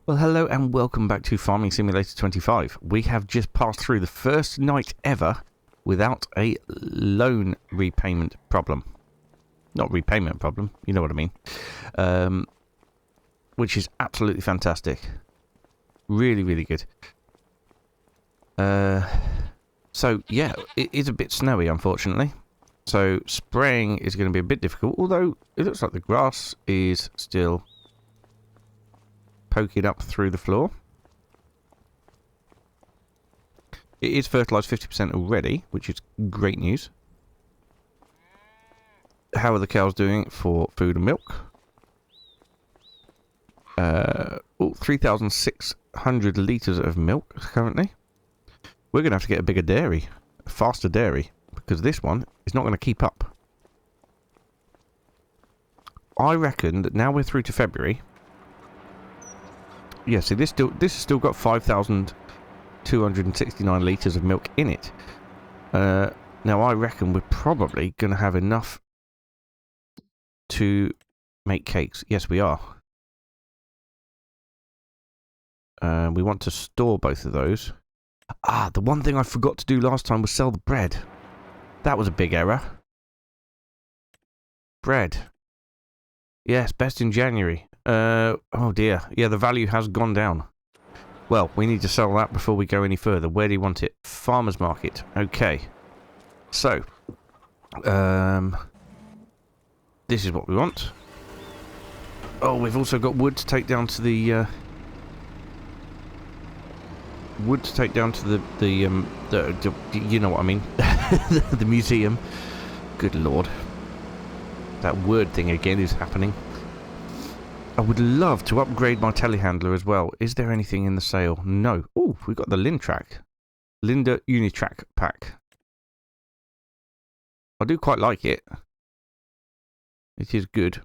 Well, hello and welcome back to Farming Simulator 25. We have just passed through the first night ever without a loan repayment problem. Not repayment problem, you know what I mean. Which is absolutely fantastic. Really, really good. So, yeah, it is a bit snowy, unfortunately. So, spraying is going to be a bit difficult, although it looks like the grass is still poking up through the floor. It is fertilised 50% already, which is great news. How are the cows doing for food and milk? 3,600 litres of milk currently. We're going to have to get a bigger dairy, a faster dairy, because this one is not going to keep up. I reckon that now we're through to February. Yeah, see, this has still got 5,269 litres of milk in it. Now, I reckon we're probably going to have enough to make cakes. Yes, we are. We want to store both of those. Ah, the one thing I forgot to do last time was sell the bread. That was a big error. Bread. Yes, best in January. Oh dear. Yeah, the value has gone down. Well, we need to sell that before we go any further. Where do you want it? Farmer's market. Okay. So, this is what we want. Oh, we've also got wood to take down to the, you know what I mean. The museum. Good lord. That word thing again is happening. I would love to upgrade my telehandler as well. Is there anything in the sale? No. Oh, we've got the Lintrack. Linda Unitrack pack. I do quite like it. It is good.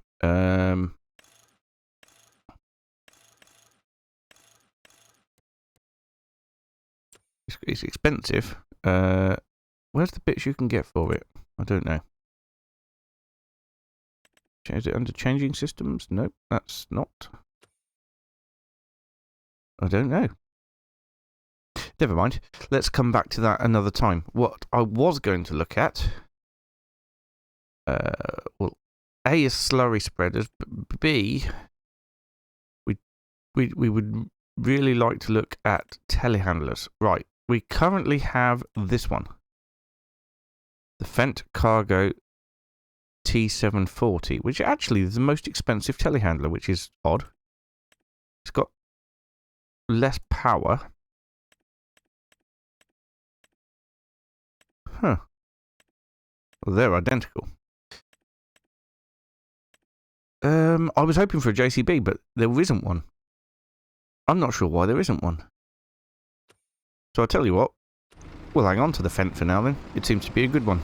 It's expensive. Where's the bits you can get for it? I don't know. Is it under changing systems? Nope, that's not. I don't know. Never mind. Let's come back to that another time. What I was going to look at, well, A is slurry spreaders, but B, we would really like to look at telehandlers. Right, we currently have this one, the Fendt Cargo T740, which actually is the most expensive telehandler, which is odd. It's got less power. Huh. Well, they're identical. I was hoping for a JCB, but there isn't one. I'm not sure why there isn't one. So I'll tell you what, we'll hang on to the Fendt for now then. It seems to be a good one.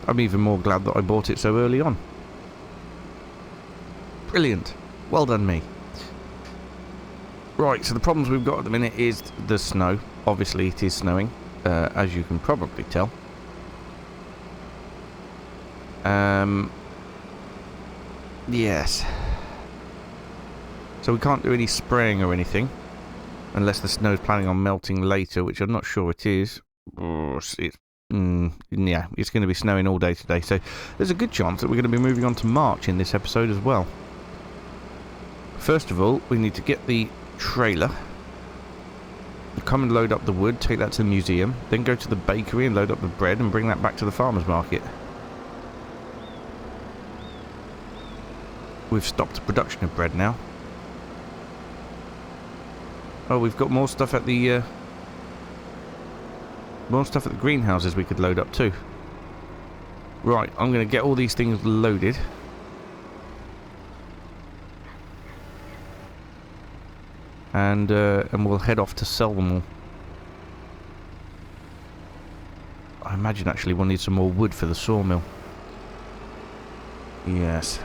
I'm even more glad that I bought it so early on. Brilliant. Well done me. Right, so the problems we've got at the minute is the snow. Obviously it is snowing, as you can probably tell. Yes. So we can't do any spraying or anything, unless the snow's planning on melting later, which I'm not sure it is. Yeah, it's going to be snowing all day today, so there's a good chance that we're going to be moving on to March in this episode as well. First of all, we need to get the trailer, come and load up the wood, take that to the museum, then go to the bakery and load up the bread and bring that back to the farmer's market. We've stopped the production of bread now. Oh, we've got more stuff at the greenhouses we could load up too. Right, I'm going to get all these things loaded. And we'll head off to sell them all. I imagine actually we'll need some more wood for the sawmill. Yes.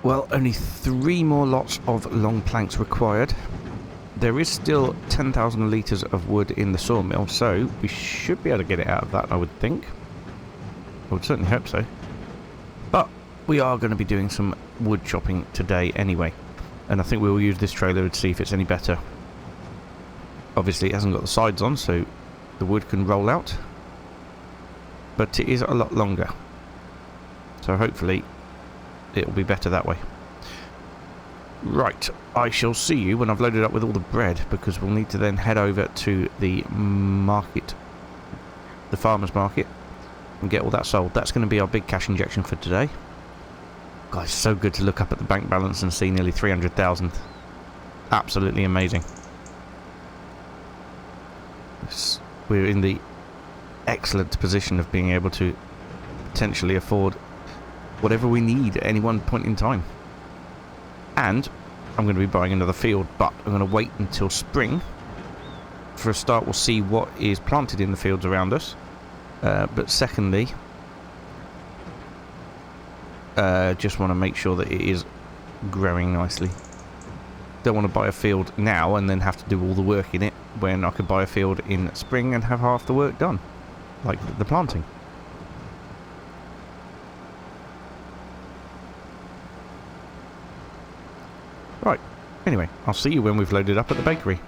Well, only 3 more lots of long planks required. There is still 10,000 litres of wood in the sawmill, so we should be able to get it out of that, I would think. I would certainly hope so. But we are going to be doing some wood chopping today anyway. And I think we will use this trailer to see if it's any better. Obviously it hasn't got the sides on, so the wood can roll out. But it is a lot longer. So hopefully it'll be better that way. Right, I shall see you when I've loaded up with all the bread, because we'll need to then head over to the market, the farmer's market, and get all that sold. That's going to be our big cash injection for today. Guys, so good to look up at the bank balance and see nearly 300,000. Absolutely amazing. We're in the excellent position of being able to potentially afford whatever we need at any one point in time. And I'm going to be buying another field, but I'm going to wait until spring. For a start, we'll see what is planted in the fields around us. But secondly, just want to make sure that it is growing nicely. Don't want to buy a field now and then have to do all the work in it, when I could buy a field in spring and have half the work done, like the planting. Right, anyway, I'll see you when we've loaded up at the bakery.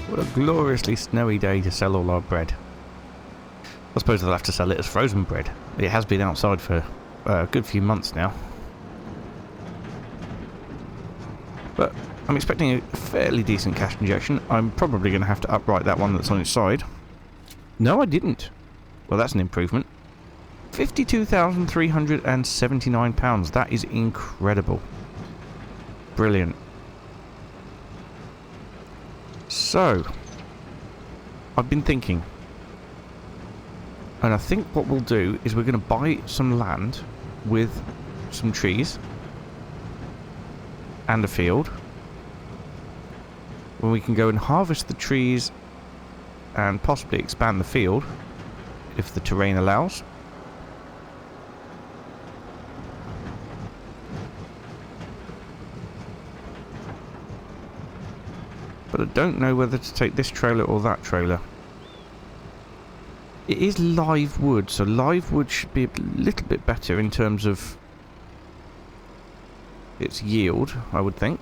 What a gloriously snowy day to sell all our bread. I suppose they'll have to sell it as frozen bread. It has been outside for a good few months now. But I'm expecting a fairly decent cash injection. I'm probably going to have to upright that one that's on its side. No, I didn't. Well, that's an improvement. £52,379. That is incredible. Brilliant. So, I've been thinking, and I think what we'll do is we're going to buy some land with some trees and a field, where we can go and harvest the trees and possibly expand the field if the terrain allows. But I don't know whether to take this trailer or that trailer. It is live wood, so live wood should be a little bit better in terms of its yield, I would think.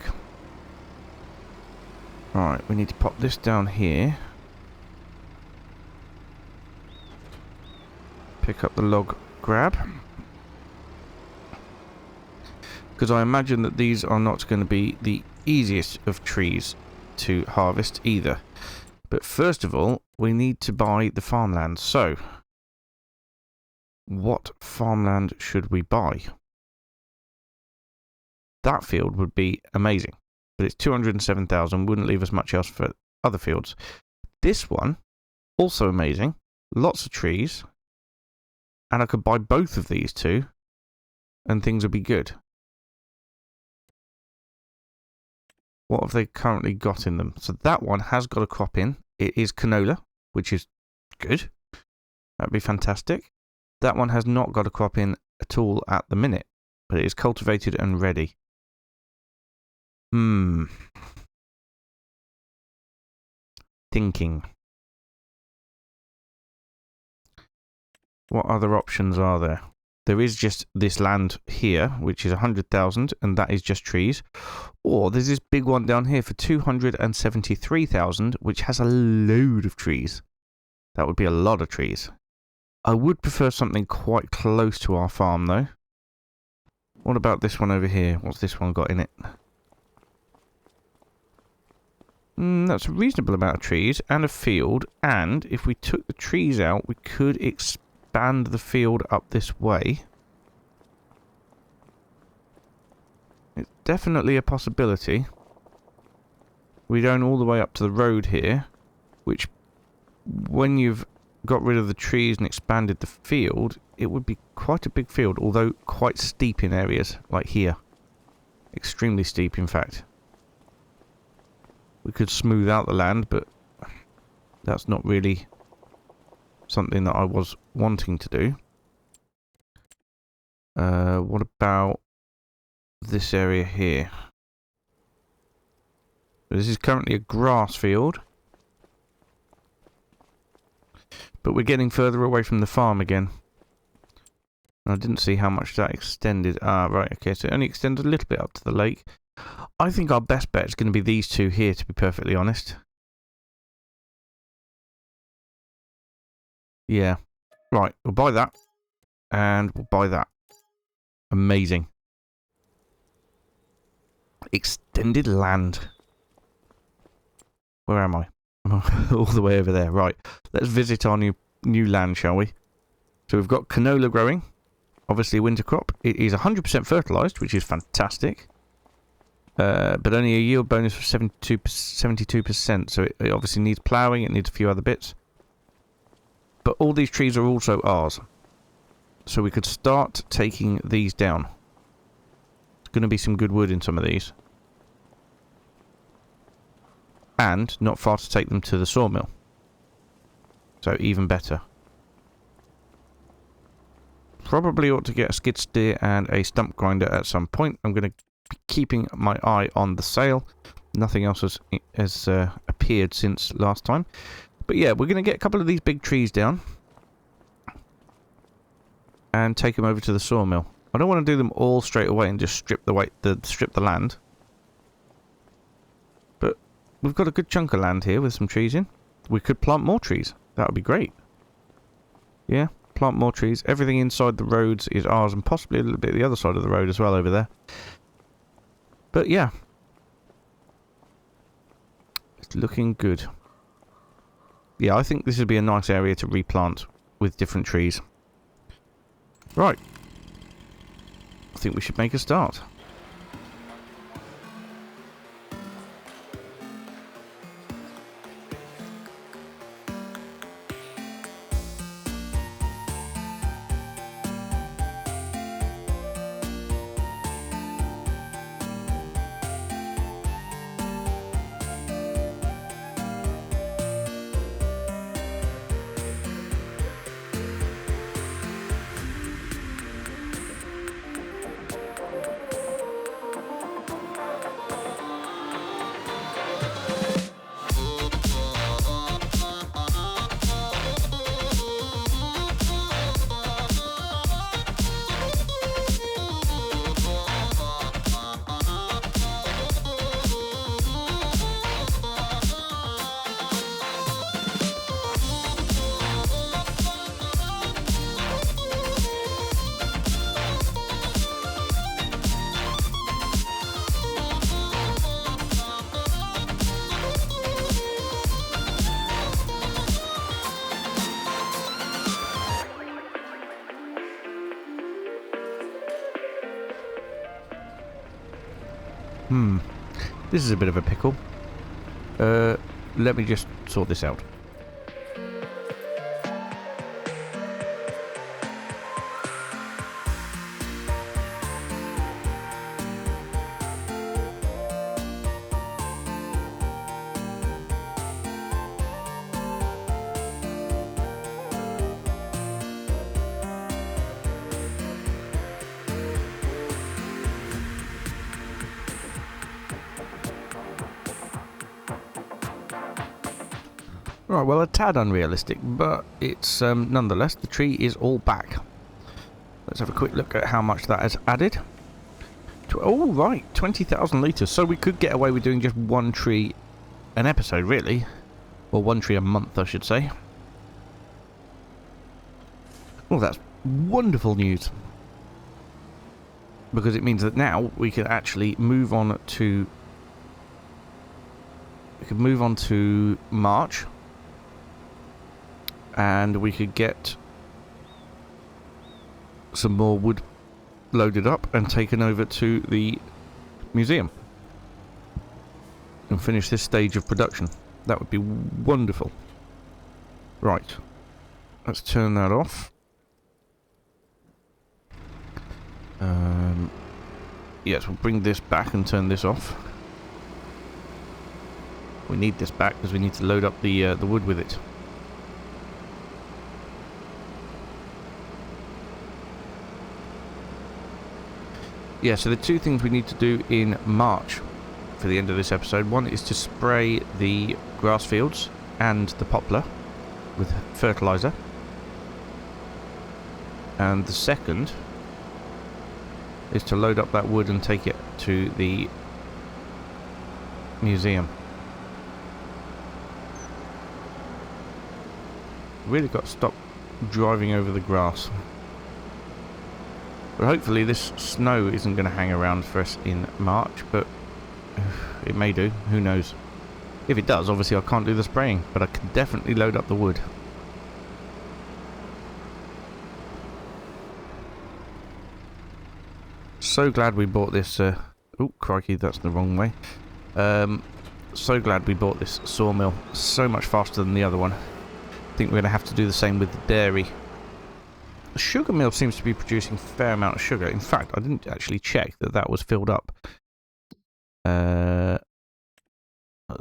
Right, we need to pop this down here. Pick up the log grab. Because I imagine that these are not going to be the easiest of trees to harvest either. But first of all, we need to buy the farmland. So, what farmland should we buy? That field would be amazing, but it's 207,000, wouldn't leave us much else for other fields. This one, also amazing, lots of trees, and I could buy both of these two, and things would be good. What have they currently got in them? So that one has got a crop in. It is canola, which is good. That'd be fantastic. That one has not got a crop in at all at the minute, but it is cultivated and ready. Thinking. What other options are there? There is just this land here, which is 100,000, and that is just trees. Or there's this big one down here for 273,000, which has a load of trees. That would be a lot of trees. I would prefer something quite close to our farm, though. What about this one over here? What's this one got in it? That's a reasonable amount of trees and a field. And if we took the trees out, we could expand the field up this way. It's definitely a possibility. We're going all the way up to the road here, which, when you've got rid of the trees and expanded the field, it would be quite a big field, although quite steep in areas, like here. Extremely steep, in fact. We could smooth out the land, but that's not really something that I was wanting to do. What about this area here? This is currently a grass field, but we're getting further away from the farm again. I didn't see how much that extended. Ah, right, okay, so it only extended a little bit up to the lake. I think our best bet is going to be these two here, to be perfectly honest. Yeah. Right, we'll buy that. And we'll buy that. Amazing. Extended land. Where am I? All the way over there. Right, let's visit our new land, shall we? So we've got canola growing. Obviously a winter crop. It is 100% fertilised, which is fantastic. But only a yield bonus of 72%. So it obviously needs ploughing. It needs a few other bits. But all these trees are also ours. So we could start taking these down. There's going to be some good wood in some of these. And not far to take them to the sawmill. So even better. Probably ought to get a skid steer and a stump grinder at some point. I'm going to be keeping my eye on the sale. Nothing else has appeared since last time. But yeah, we're going to get a couple of these big trees down. And take them over to the sawmill. I don't want to do them all straight away and just strip the land. But we've got a good chunk of land here with some trees in. We could plant more trees. That would be great. Yeah, plant more trees. Everything inside the roads is ours, and possibly a little bit the other side of the road as well over there. But yeah. It's looking good. Yeah, I think this would be a nice area to replant with different trees. Right. I think we should make a start. This is a bit of a pickle. Let me just sort this out. Right, well, a tad unrealistic, but it's nonetheless, the tree is all back. Let's have a quick look at how much that has added. Oh, right, 20,000 litres. So we could get away with doing just one tree an episode, really. Or one tree a month, I should say. Well, that's wonderful news. Because it means that now we can actually move on to... We could move on to March. And we could get some more wood loaded up and taken over to the museum. And finish this stage of production. That would be wonderful. Right. Let's turn that off. Yes, we'll bring this back and turn this off. We need this back because we need to load up the wood with it. Yeah, so the two things we need to do in March for the end of this episode. One is to spray the grass fields and the poplar with fertilizer. And the second is to load up that wood and take it to the museum. Really got to stop driving over the grass. But hopefully this snow isn't going to hang around for us in March, but it may do, who knows. If it does, obviously I can't do the spraying, but I can definitely load up the wood. So glad we bought this, oh crikey, that's the wrong way. So glad we bought this sawmill, so much faster than the other one. I think we're going to have to do the same with the dairy. The sugar mill seems to be producing a fair amount of sugar. In fact, I didn't actually check that that was filled up.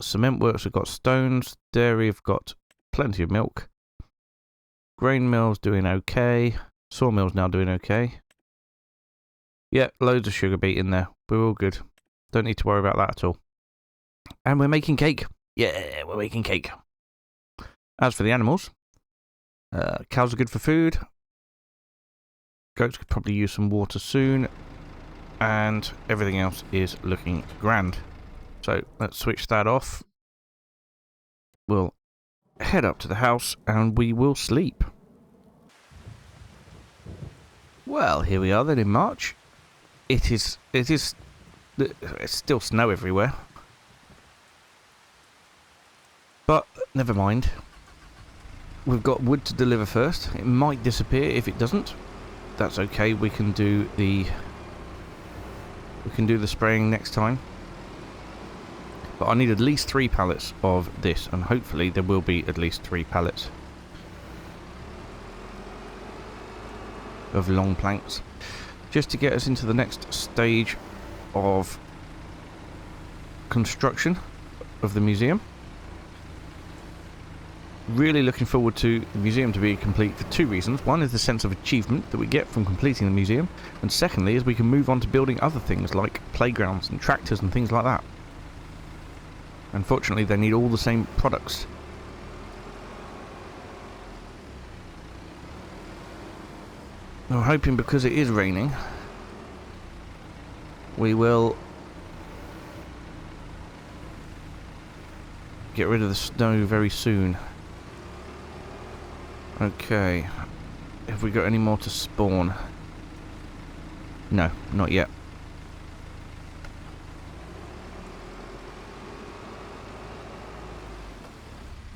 Cement works have got stones. Dairy have got plenty of milk. Grain mill's doing okay. Sawmill's now doing okay. Yeah, loads of sugar beet in there. We're all good. Don't need to worry about that at all. And we're making cake. Yeah, we're making cake. As for the animals, cows are good for food. Goats could probably use some water soon. And everything else is looking grand. So let's switch that off. We'll head up to the house and we will sleep. Well, here we are then in March. It's still snow everywhere. But never mind. We've got wood to deliver first. It might disappear if it doesn't. That's okay. We can do the spraying next time. But I need at least 3 pallets of this, and hopefully there will be at least 3 pallets of long planks, just to get us into the next stage of construction of the museum. Really looking forward to the museum to be complete for 2 reasons. One is the sense of achievement that we get from completing the museum, and secondly is we can move on to building other things like playgrounds and tractors and things like that. Unfortunately, they need all the same products. I'm hoping because it is raining, we will get rid of the snow very soon. Okay, have we got any more to spawn? No, not yet.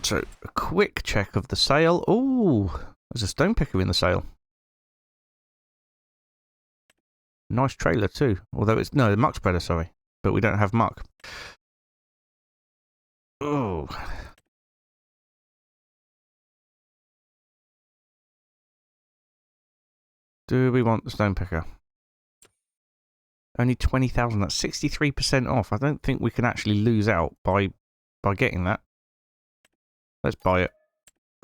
So, a quick check of the sale. Ooh, there's a stone picker in the sale. Nice trailer too. Although it's, no, the muck spreader, sorry. But we don't have muck. Oh. Do we want the stone picker? Only 20,000. That's 63% off. I don't think we can actually lose out by getting that. Let's buy it.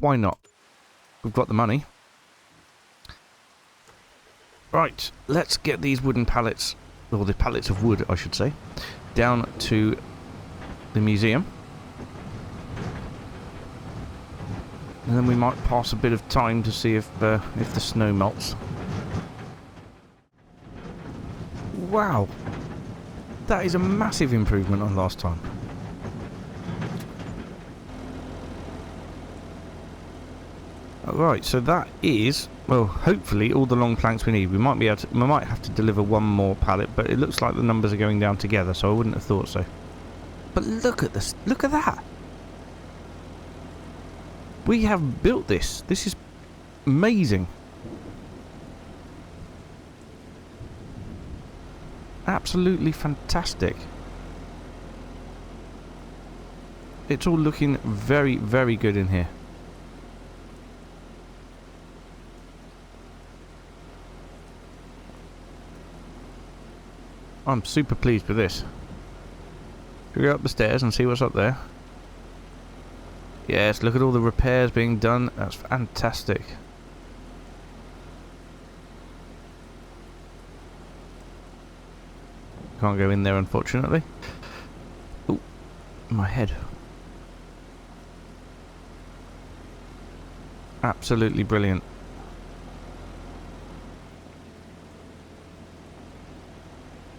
Why not? We've got the money. Right, let's get these wooden pallets, or the pallets of wood, I should say, down to the museum. And then we might pass a bit of time to see if the snow melts. Wow! That is a massive improvement on last time. Right, so that is, well, hopefully all the long planks we need. We might have to deliver one more pallet, but it looks like the numbers are going down together, so I wouldn't have thought so. But look at this! Look at that! We have built this. This is amazing. Absolutely fantastic. It's all looking very, very good in here. I'm super pleased with this. Should we go up the stairs and see what's up there? Yes, look at all the repairs being done. That's fantastic. Can't go in there, unfortunately. Oh, my head. Absolutely brilliant.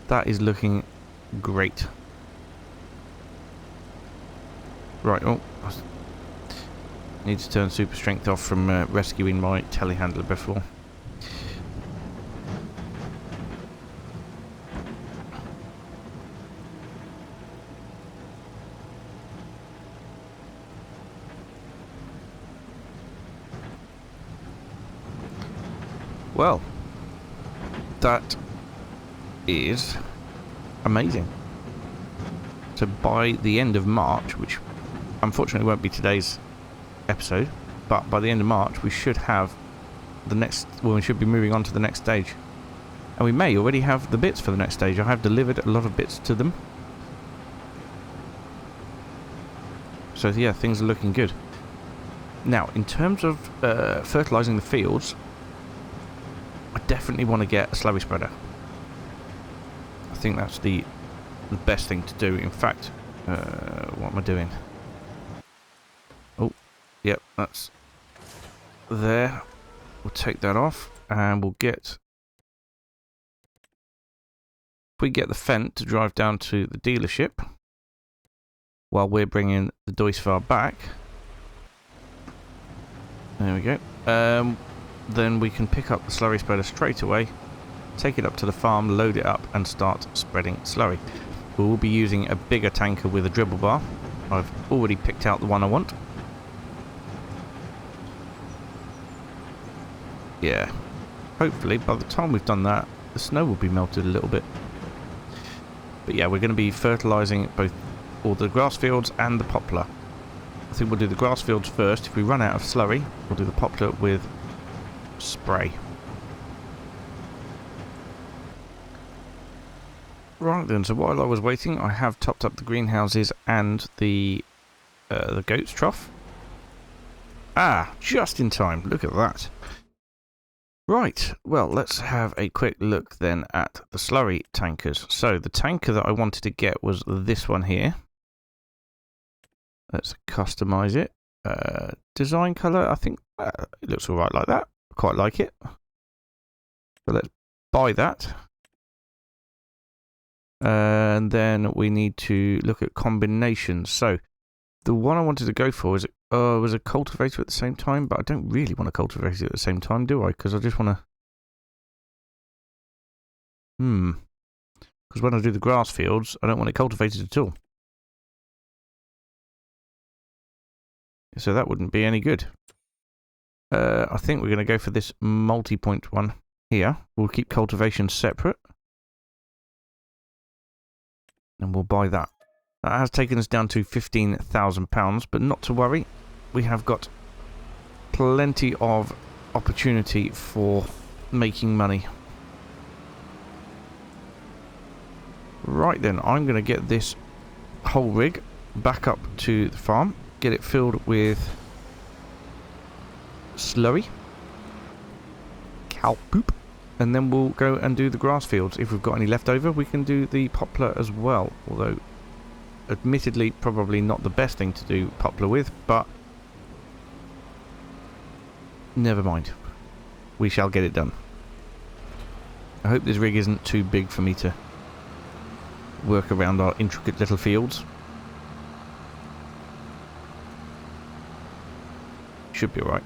That is looking great. Right, oh. Need to turn super strength off from rescuing my telehandler before. Well, that is amazing. So by the end of March, which unfortunately won't be today's episode, but by the end of March we should have the next, well, we should be moving on to the next stage, and we may already have the bits for the next stage. I have delivered a lot of bits to them, so yeah, things are looking good. Now, in terms of fertilizing the fields, I definitely want to get a slurry spreader. I think that's the best thing to do. In fact, what am I doing? Yep, that's there. We'll take that off and we'll get... If we get the Fent to drive down to the dealership while we're bringing the Duisvar back. There we go. Then we can pick up the slurry spreader straight away, take it up to the farm, load it up and start spreading slurry. We will be using a bigger tanker with a dribble bar. I've already picked out the one I want. Yeah, hopefully by the time we've done that, the snow will be melted a little bit. But yeah, we're going to be fertilising both all the grass fields and the poplar. I think we'll do the grass fields first. If we run out of slurry, we'll do the poplar with spray. Right then, so while I was waiting, I have topped up the greenhouses and the goat's trough. Ah, just in time. Look at that. Right, well, let's have a quick look then at the slurry tankers. So the tanker that I wanted to get was this one here. Let's customize it. Design color, I think it looks alright like that. Quite like it. So let's buy that. And then we need to look at combinations. So the one I wanted to go for was a cultivator at the same time, but I don't really want a cultivator at the same time, do I? Because I just want to... Because when I do the grass fields, I don't want it cultivated at all. So that wouldn't be any good. I think we're going to go for this multi-point one here. We'll keep cultivation separate. And we'll buy that. That has taken us down to £15,000, but not to worry. We have got plenty of opportunity for making money. Right then, I'm going to get this whole rig back up to the farm, get it filled with slurry, cow poop, and then we'll go and do the grass fields. If we've got any left over, we can do the poplar as well, although admittedly probably not the best thing to do poplar with, but Never mind. We shall get it done. I hope this rig isn't too big for me to work around our intricate little fields. Should be alright.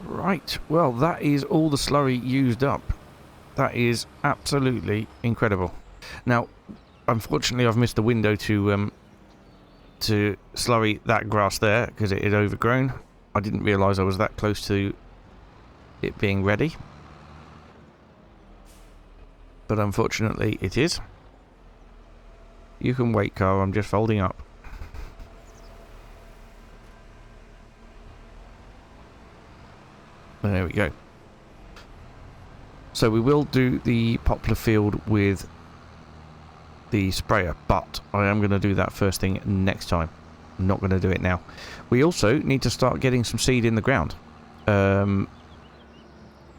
Right, well that is all the slurry used up. That is absolutely incredible. Now, unfortunately I've missed the window to slurry that grass there because it had overgrown. I didn't realise I was that close to it being ready. But unfortunately it is. You can wait, Carl, I'm just folding up. There we go. So we will do the poplar field with the sprayer, but I am going to do that first thing next time. I'm not going to do it now. We also need to start getting some seed in the ground.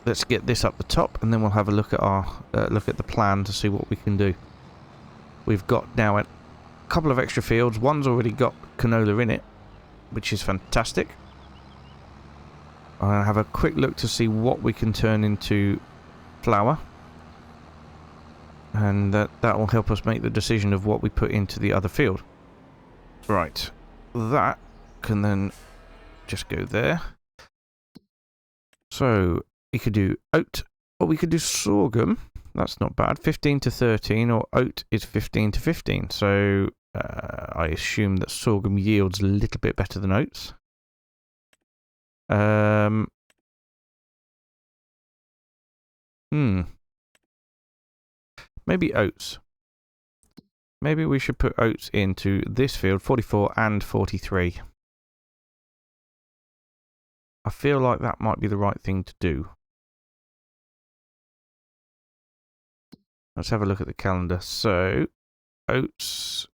Let's get this up the top, and then we'll have a look at our look at the plan to see what we can do. We've got now a couple of extra fields. One's already got canola in it, which is fantastic. I'll have a quick look to see what we can turn into flour, and that will help us make the decision of what we put into the other field. Right, that can then just go there. So we could do oat, or we could do sorghum. That's not bad. 15 to 13, or oat is 15 to 15. So I assume that sorghum yields a little bit better than oats. Maybe oats. Maybe we should put oats into this field, 44 and 43. I feel like that might be the right thing to do. Let's have a look at the calendar. So, oats.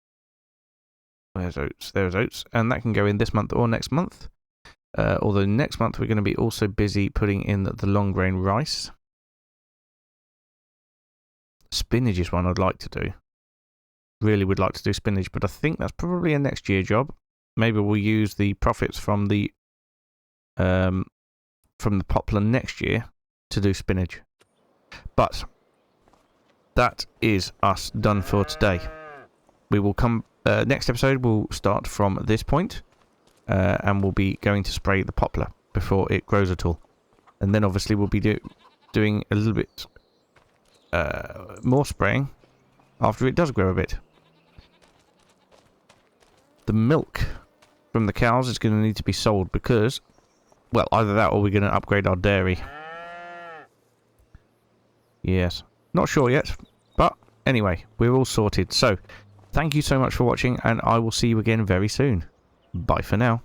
There's oats. There's oats. And that can go in this month or next month. Although next month we're going to be also busy putting in the long grain rice. Spinach is one I'd like to do. Really would like to do spinach, but I think that's probably a next year job. Maybe we'll use the profits from the poplar next year to do spinach. But that is us done for today. We will come next episode. We'll start from this point. And we'll be going to spray the poplar before it grows at all. And then obviously we'll be doing a little bit more spraying after it does grow a bit. The milk from the cows is going to need to be sold because, well, either that or we're going to upgrade our dairy. Yes. Not sure yet, but anyway, we're all sorted. So, thank you so much for watching, and I will see you again very soon. Bye for now.